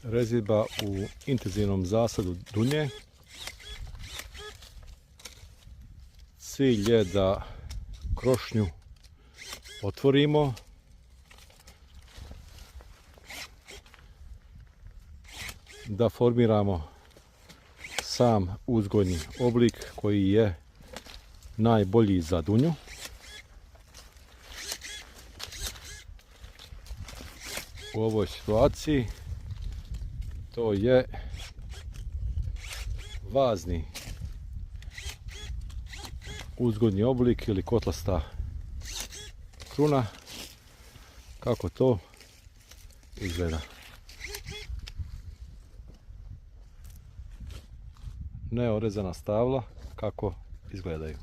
rezidba u intenzivnom zasadu dunje. Cilj je da krošnju otvorimo, da formiramo sam uzgojni oblik koji je najbolji za dunju. U ovoj situaciji to je vazni uzgojni oblik ili kotlasta kruna. Kako to izgleda? Neorezana stabla kako izgledaju.